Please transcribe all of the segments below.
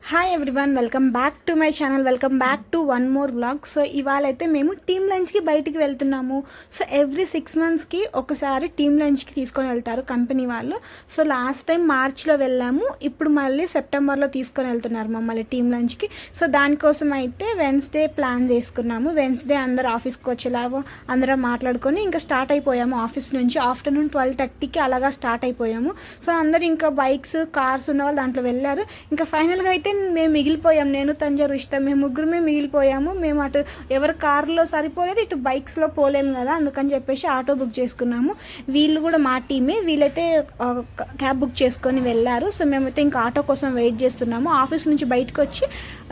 Hi everyone, welcome back to my channel. Welcome back to one more vlog. So ఇవాళ అయితే మేము team లంచ్కి బయటికి వెళ్తున్నాము. సో ఎవ్రీ 6 monthsకి ఒకసారి టీమ్ లంచ్కి తీసుకొని వెళ్తారు కంపెనీ వాళ్ళు. సో లాస్ట్ టైం మార్చ్లో వెళ్ళాము, ఇప్పుడు మళ్ళీ సెప్టెంబర్లో తీసుకొని వెళ్తున్నారు మమ్మల్ని టీమ్ లంచ్కి. సో దానికోసం అయితే వెన్స్డే ప్లాన్ చేసుకున్నాము. వెన్స్డే అందరు ఆఫీస్కి వచ్చేలాగా అందరం మాట్లాడుకొని ఇంకా స్టార్ట్ అయిపోయాము. ఆఫీస్ నుంచి ఆఫ్టర్నూన్ 12:30కి అలాగా స్టార్ట్ అయిపోయాము. సో అందరు ఇంకా బైక్స్ కార్స్ ఉన్న వాళ్ళు దాంట్లో వెళ్ళారు. ఇంకా ఫైనల్గా అయితే మేము మిగిలిపోయాము. నేను తంజా రుషిత మేము ముగ్గురమే మిగిలిపోయాము. మేము అటు ఎవరు కార్లో సరిపోలేదు, ఇటు బైక్స్లో పోలేము కదా, అందుకని చెప్పేసి ఆటో బుక్ చేసుకున్నాము. వీళ్ళు కూడా మా టీమే, వీళ్ళైతే క్యాబ్ బుక్ చేసుకొని వెళ్ళారు. సో మేమైతే ఇంకా ఆటో కోసం వెయిట్ చేస్తున్నాము. ఆఫీస్ నుంచి బయటకు వచ్చి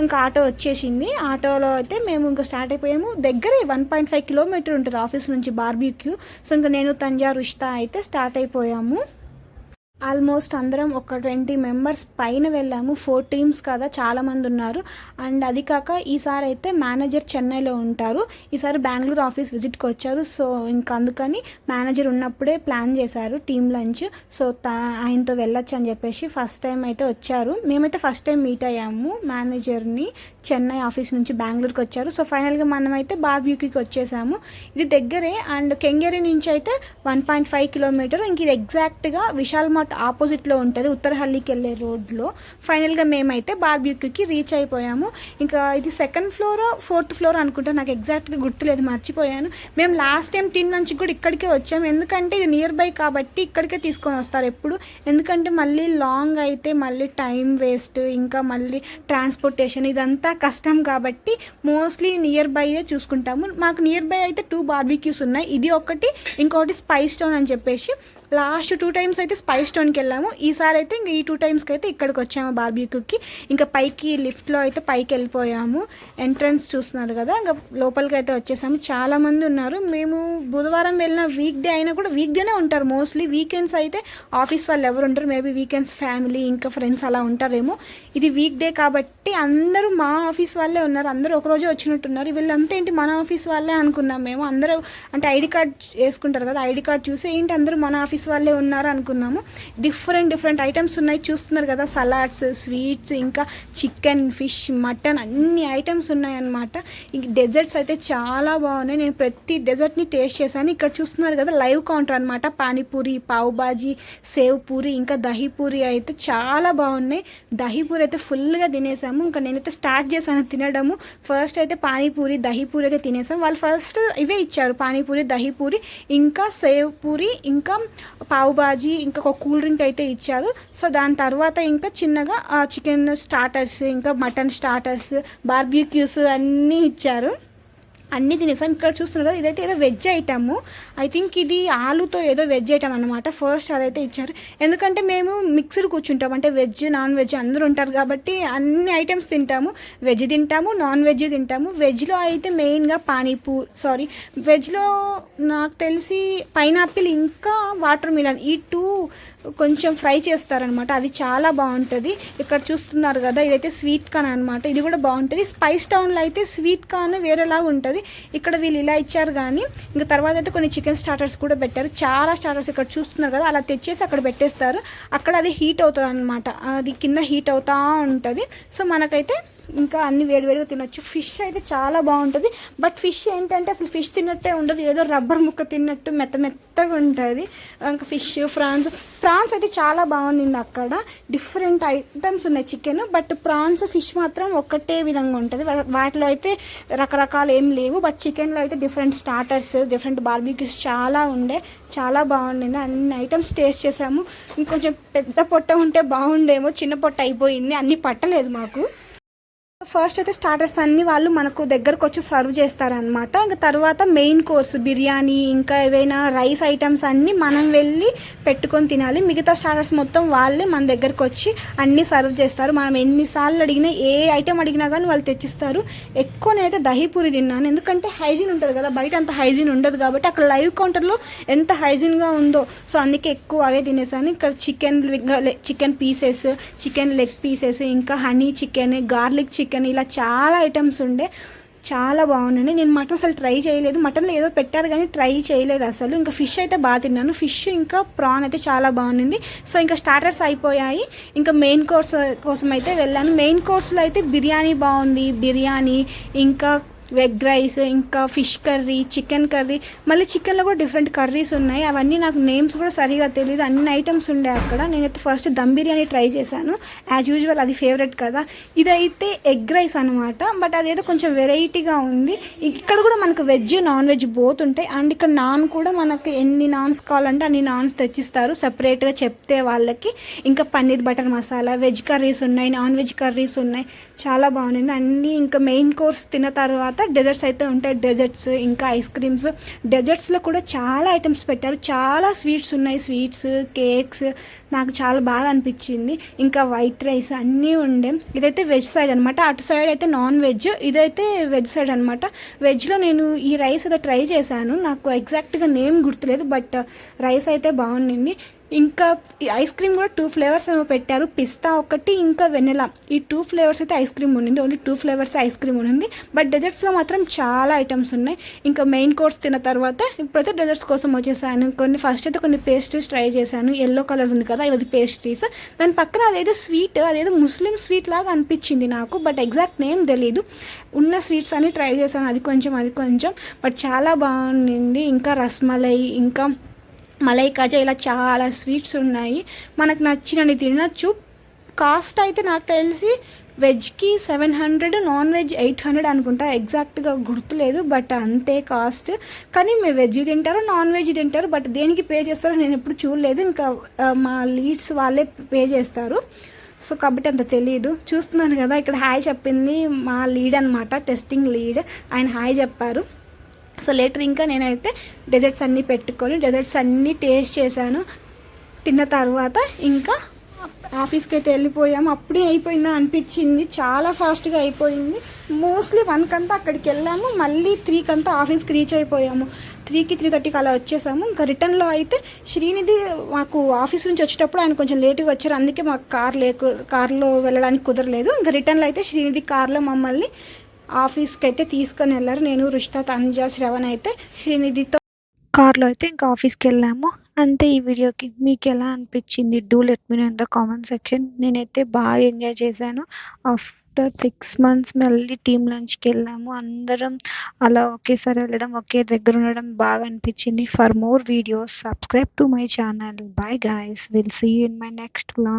ఇంకా ఆటో వచ్చేసింది. ఆటోలో అయితే మేము ఇంకా స్టార్ట్ అయిపోయాము. దగ్గరే 1.5 kilometers ఉంటుంది ఆఫీస్ నుంచి బార్బీక్యూ. సో ఇంకా నేను తంజా రుషిత అయితే స్టార్ట్ అయిపోయాము. ఆల్మోస్ట్ అందరం ఒక 20 members పైన వెళ్ళాము. 4 teams కదా, చాలామంది ఉన్నారు. అండ్ అది కాక ఈసారి అయితే మేనేజర్ చెన్నైలో ఉంటారు, ఈసారి బెంగళూరు ఆఫీస్ విజిట్కి వచ్చారు. సో ఇంకా అందుకని మేనేజర్ ఉన్నప్పుడే ప్లాన్ చేశారు టీమ్ లంచ్. సో ఆయనతో వెళ్ళొచ్చు అని చెప్పేసి ఫస్ట్ టైం అయితే వచ్చారు. మేమైతే ఫస్ట్ టైం మీట్ అయ్యాము మేనేజర్ని. చెన్నై ఆఫీస్ నుంచి బెంగళూరుకి వచ్చారు. సో ఫైనల్గా మనమైతే బార్బీక్యూకి వచ్చేసాము. ఇది దగ్గరే. అండ్ కెంగేరి నుంచి అయితే 1.5 kilometers. ఇంక ఇది ఎగ్జాక్ట్గా విశాల్ మార్ట్ ఆపోజిట్లో ఉంటుంది, ఉత్తరహల్లికి వెళ్ళే రోడ్లో. ఫైనల్గా మేమైతే బార్బీక్యూకి రీచ్ అయిపోయాము. ఇంకా ఇది 2nd floor 4th floor అనుకుంటా, నాకు ఎగ్జాక్ట్గా గుర్తులేదు, మర్చిపోయాను. మేము లాస్ట్ టైం టీమ్ నుంచి కూడా ఇక్కడికే వచ్చాము, ఎందుకంటే ఇది నియర్ బై కాబట్టి ఇక్కడికే తీసుకొని వస్తారు ఎప్పుడు. ఎందుకంటే మళ్ళీ లాంగ్ అయితే మళ్ళీ టైం వేస్ట్, ఇంకా మళ్ళీ ట్రాన్స్పోర్టేషన్ ఇదంతా కష్టం కాబట్టి మోస్ట్లీ నియర్ బైయే చూసుకుంటాము. మాకు నియర్ బై అయితే 2 బార్బీక్యూస్ ఉన్నాయి, ఇది ఒకటి, ఇంకొకటి స్పైస్ టౌన్ అని చెప్పేసి. లాస్ట్ 2 times అయితే స్పైస్ టౌన్కి వెళ్ళాము. ఈసారి అయితే ఇంక ఈ 2 timesకి అయితే ఇక్కడికి వచ్చాము బార్బీక్యూకి. ఇంకా పైకి లిఫ్ట్లో అయితే పైకి వెళ్ళిపోయాము. ఎంట్రన్స్ చూస్తున్నారు కదా, ఇంకా లోపలికి అయితే వచ్చేసాము. చాలామంది ఉన్నారు. మేము బుధవారం వెళ్ళిన వీక్ డే అయినా కూడా వీక్ డేనే ఉంటారు మోస్ట్లీ. వీకెండ్స్ అయితే ఆఫీస్ వాళ్ళు ఎవరు ఉంటారు, మేబీ వీకెండ్స్ ఫ్యామిలీ ఇంకా ఫ్రెండ్స్ అలా ఉంటారేమో. ఇది వీక్ డే కాబట్టి అందరూ మా ఆఫీస్ వాళ్ళే ఉన్నారు, అందరూ ఒకరోజే వచ్చినట్టున్నారు. వీళ్ళంతా ఏంటి మన ఆఫీస్ వాళ్ళే అనుకున్నాం మేము. అందరూ అంటే ఐడి కార్డ్ వేసుకుంటారు కదా, ఐడి కార్డ్ చూసి ఏంటి అందరూ మన ఆఫీస్ వాళ్ళే ఉన్నారు అనుకున్నాము. డిఫరెంట్ ఐటమ్స్ ఉన్నాయి, చూస్తున్నారు కదా, సలాడ్స్, స్వీట్స్, ఇంకా చికెన్, ఫిష్, మటన్ అన్ని ఐటమ్స్ ఉన్నాయన్నమాట. ఇంక డెజర్ట్స్ అయితే చాలా బాగున్నాయి. నేను ప్రతి డెజర్ట్ని టేస్ట్ చేశాను. ఇక్కడ చూస్తున్నారు కదా లైవ్ కౌంటర్ అనమాట. పానీపూరి, పావ్ బాజీ, సేవ్ పూరి, ఇంకా దహీ పూరి అయితే చాలా బాగున్నాయి. దహీ పూరి అయితే ఫుల్గా తినేసాము. ఇంకా నేనైతే స్టార్ట్ చేశాను తినడము. ఫస్ట్ అయితే పానీపూరి, దహీ పూరి అయితే తినేసాము. వాళ్ళు ఫస్ట్ ఇవే ఇచ్చారు, పానీపూరి, దహీ పూరి, ఇంకా సేవ్ పూరి, ఇంకా పావు బాజీ, ఇంకా ఒక కూల్ డ్రింక్ అయితే ఇచ్చారు. సో దాని తర్వాత ఇంకా చిన్నగా చికెన్ స్టార్టర్స్, ఇంకా మటన్ స్టార్టర్స్, బార్బీక్యూస్ అన్నీ ఇచ్చారు. అన్నీ తినేసాం. ఇక్కడ చూస్తున్నారు కదా, ఇదైతే ఏదో వెజ్ ఐటమ్, ఐ థింక్ ఇది ఆలుతో ఏదో వెజ్ ఐటమ్ అనమాట. ఫస్ట్ అదైతే ఇచ్చారు, ఎందుకంటే మేము మిక్స్డ్ కూర్చుంటాం, అంటే వెజ్ నాన్ వెజ్ అందరూ ఉంటారు కాబట్టి అన్ని ఐటమ్స్ తింటాము. వెజ్ తింటాము, నాన్ వెజ్ తింటాము. వెజ్లో అయితే మెయిన్గా వెజ్లో నాకు తెలిసి పైనాపిల్ ఇంకా వాటర్ మిలన్, ఈ 2 కొంచెం ఫ్రై చేస్తారనమాట, అది చాలా బాగుంటుంది. ఇక్కడ చూస్తున్నారు కదా, ఇదైతే స్వీట్ కార్న్ అనమాట, ఇది కూడా బాగుంటుంది. స్పైస్ టౌన్లో అయితే స్వీట్ కార్న్ వేరేలాగా ఉంటుంది, ఇక్కడ వీళ్ళు ఇలా ఇచ్చారు. కానీ ఇంకా తర్వాత అయితే కొన్ని చికెన్ స్టార్టర్స్ కూడా పెట్టారు. చాలా స్టార్టర్స్ ఇక్కడ చూస్తున్నారు కదా, అలా తెచ్చేసి అక్కడ పెట్టేస్తారు. అక్కడ అది హీట్ అవుతుంది అనమాట, అది కింద హీట్ అవుతూ ఉంటుంది. సో మనకైతే ఇంకా అన్ని వేడివేడిగా తినొచ్చు. ఫిష్ అయితే చాలా బాగుంటుంది, బట్ ఫిష్ ఏంటంటే అసలు ఫిష్ తిన్నట్టే ఉండదు, ఏదో రబ్బర్ ముక్క తిన్నట్టు మెత్తగా ఉంటుంది. ఇంకా ఫిష్, ప్రాన్స్ అయితే చాలా బాగుంది. అక్కడ డిఫరెంట్ ఐటమ్స్ ఉన్నాయి, చికెన్, బట్ ప్రాన్స్, ఫిష్ మాత్రం ఒకటే విధంగా ఉంటుంది. వాటిలో అయితే రకరకాలు ఏం లేవు, బట్ చికెన్లో అయితే డిఫరెంట్ స్టార్టర్స్, డిఫరెంట్ బార్బీక్యూస్ చాలా ఉండే, చాలా బాగుండింది. అన్ని ఐటమ్స్ టేస్ట్ చేసాము. ఇంకొంచెం పెద్ద పొట్ట ఉంటే బాగుండేమో, చిన్న పొట్ట అయిపోయింది, అన్నీ పట్టలేదు మాకు. ఫస్ట్ అయితే స్టార్టర్స్ అన్ని వాళ్ళు మనకు దగ్గరకు వచ్చి సర్వ్ చేస్తారనమాట. ఇంకా తర్వాత మెయిన్ కోర్స్ బిర్యానీ, ఇంకా ఏవైనా రైస్ ఐటమ్స్ అన్నీ మనం వెళ్ళి పెట్టుకొని తినాలి. మిగతా స్టార్టర్స్ మొత్తం వాళ్ళే మన దగ్గరకు వచ్చి అన్నీ సర్వ్ చేస్తారు. మనం ఎన్నిసార్లు అడిగినా, ఏ ఐటమ్ అడిగినా కానీ వాళ్ళు తెచ్చిస్తారు. ఎక్కువ నేనైతే దహీపూరి తిన్నాను, ఎందుకంటే హైజీన్ ఉంటుంది కదా, బయట అంత హైజీన్ ఉండదు కాబట్టి అక్కడ లైవ్ కౌంటర్లో ఎంత హైజీన్గా ఉందో, సో అందుకే ఎక్కువ అవే తినేసాను. ఇక్కడ chicken pieces, chicken leg pieces, ఇంకా హనీ చికెన్, గార్లిక్ చికెన్, ఇలా చాలా ఐటమ్స్ ఉండే. చాలా బాగుందండి. నేను మటన్ అసలు ట్రై చేయలేదు. మటన్లో ఏదో పెట్టారు కానీ ట్రై చేయలేదు అసలు. ఇంకా ఫిష్ అయితే బాగా తిన్నాను. ఫిష్ ఇంకా ప్రాన్ అయితే చాలా బాగుంది. సో ఇంకా స్టార్టర్స్ అయిపోయాయి. ఇంకా మెయిన్ కోర్స్ కోసం అయితే వెళ్ళాను. మెయిన్ కోర్స్లో అయితే బిర్యానీ బాగుంది. బిర్యానీ ఇంకా ఎగ్ రైస్, ఇంకా ఫిష్ కర్రీ, చికెన్ కర్రీ, మళ్ళీ చికెన్లో కూడా డిఫరెంట్ కర్రీస్ ఉన్నాయి. అవన్నీ నాకు నేమ్స్ కూడా సరిగా తెలియదు. అన్ని ఐటమ్స్ ఉండే అక్కడ. నేనైతే ఫస్ట్ దమ్ బిర్యానీ ట్రై చేశాను. యాజ్ యూజువల్ అది ఫేవరెట్ కదా. ఇదైతే ఎగ్ రైస్ అనమాట. బట్ అదేదో కొంచెం వెరైటీగా ఉంది. ఇక్కడ కూడా మనకు వెజ్ నాన్ వెజ్ బోత్ ఉంటాయి. అండ్ ఇక్కడ నాన్ కూడా మనకి ఎన్ని నాన్స్ కావాలంటే అన్ని నాన్స్ తెచ్చిస్తారు సపరేట్గా చెప్తే వాళ్ళకి. ఇంకా paneer butter masala, veg curries ఉన్నాయి, నాన్ వెజ్ కర్రీస్ ఉన్నాయి. చాలా బాగుంది అన్నీ. ఇంకా మెయిన్ కోర్స్ తిన్న తర్వాత డెజర్ట్స్ అయితే ఉంటాయి. డెజర్ట్స్ ఇంకా ఐస్ క్రీమ్స్. డెజర్ట్స్లో కూడా చాలా ఐటమ్స్ పెట్టారు. చాలా స్వీట్స్ ఉన్నాయి. స్వీట్స్, కేక్స్ నాకు చాలా బాగా అనిపించింది. ఇంకా వైట్ రైస్ అన్నీ ఉండే. ఇదైతే వెజ్ సైడ్ అనమాట. అటు సైడ్ అయితే నాన్ వెజ్, ఇదైతే వెజ్ సైడ్ అనమాట. వెజ్లో నేను ఈ రైస్ అయితే ట్రై చేశాను. నాకు ఎగ్జాక్ట్గా నేమ్ గుర్తులేదు, బట్ రైస్ అయితే బాగుండింది. ఇంకా ఐస్ క్రీమ్ కూడా 2 ఫ్లేవర్స్ ఏమో పెట్టారు. పిస్తా ఒకటి, ఇంకా వెనిలా. ఈ 2 ఫ్లేవర్స్ అయితే ఐస్ క్రీమ్ ఉండింది. ఓన్లీ 2 ఫ్లేవర్స్ ఐస్ క్రీమ్ ఉంది. బట్ డెజర్ట్స్లో మాత్రం చాలా ఐటమ్స్ ఉన్నాయి. ఇంకా మెయిన్ కోర్స్ తిన్న తర్వాత ఇప్పుడైతే డెజర్ట్స్ కోసం వచ్చేసాను. ఫస్ట్ అయితే కొన్ని పేస్ట్రీస్ ట్రై చేశాను. ఎల్లో కలర్ ఉంది కదా, ఇది పేస్ట్రీస్. దాని పక్కన అదేదో స్వీట్, అదేదో ముస్లిం స్వీట్ లాగా అనిపించింది నాకు. బట్ ఎగ్జాక్ట్ నేమ్ తెలీదు. ఉన్న స్వీట్స్ అన్ని ట్రై చేశాను. అది కొంచెం బట్ చాలా బాగుంది. ఇంకా రస్మలై, ఇంకా మలై కాజా, ఇలా చాలా స్వీట్స్ ఉన్నాయి. మనకు నచ్చినవి తినచ్చు. కాస్ట్ అయితే నాకు తెలిసి వెజ్కి 700, నాన్ వెజ్ 800 అనుకుంటా. ఎగ్జాక్ట్గా గుర్తులేదు, బట్ అంతే కాస్ట్. కానీ మీరు వెజ్ తింటారు, నాన్ వెజ్ తింటారు, బట్ దేనికి పే చేస్తారో నేను ఎప్పుడు చూడలేదు. ఇంకా మా లీడ్స్ వాళ్ళే పే చేస్తారు. సో కాబట్టి అంత తెలియదు. చూస్తున్నాను కదా ఇక్కడ హాయ్ చెప్పింది మా లీడ్ అనమాట, టెస్టింగ్ లీడ్. ఆయన హాయ్ చెప్పారు. సో లేటర్ ఇంకా నేనైతే డెజర్ట్స్ అన్నీ పెట్టుకొని డెజర్ట్స్ అన్నీ టేస్ట్ చేశాను. తిన్న తర్వాత ఇంకా ఆఫీస్కి అయితే వెళ్ళిపోయాము. అప్పుడే అయిపోయిందా అనిపించింది. చాలా ఫాస్ట్గా అయిపోయింది. మోస్ట్లీ 1 కంతా అక్కడికి వెళ్ళాము. మళ్ళీ 3 కంతా ఆఫీస్కి రీచ్ అయిపోయాము. 3కి 3:30కి అలా వచ్చేసాము. ఇంకా రిటర్న్లో అయితే శ్రీనిధి మాకు ఆఫీస్ నుంచి వచ్చేటప్పుడు ఆయన కొంచెం లేట్గా వచ్చారు. అందుకే మాకు కార్లో వెళ్ళడానికి కుదరలేదు. ఇంకా రిటర్న్లో అయితే శ్రీనిధి కార్లో మమ్మల్ని ఆఫీస్కి అయితే తీసుకొని వెళ్ళారు. నేను, రుషిత, తనుజ, శ్రవణ్ అయితే శ్రీనిధితో కార్లో అయితే ఇంకా ఆఫీస్కి వెళ్ళాము. అంతే ఈ వీడియోకి. మీకు ఎలా అనిపించింది? Do let me know in the comment section. నేనైతే బాగా ఎంజాయ్ చేశాను. ఆఫ్టర్ 6 months మళ్ళీ టీమ్ లంచ్కి వెళ్ళాము. అందరం అలా ఒకేసారి వెళ్ళడం, ఒకే దగ్గర ఉండడం బాగా అనిపించింది. For more videos subscribe to my channel. Bye guys, will see you in my next vlog.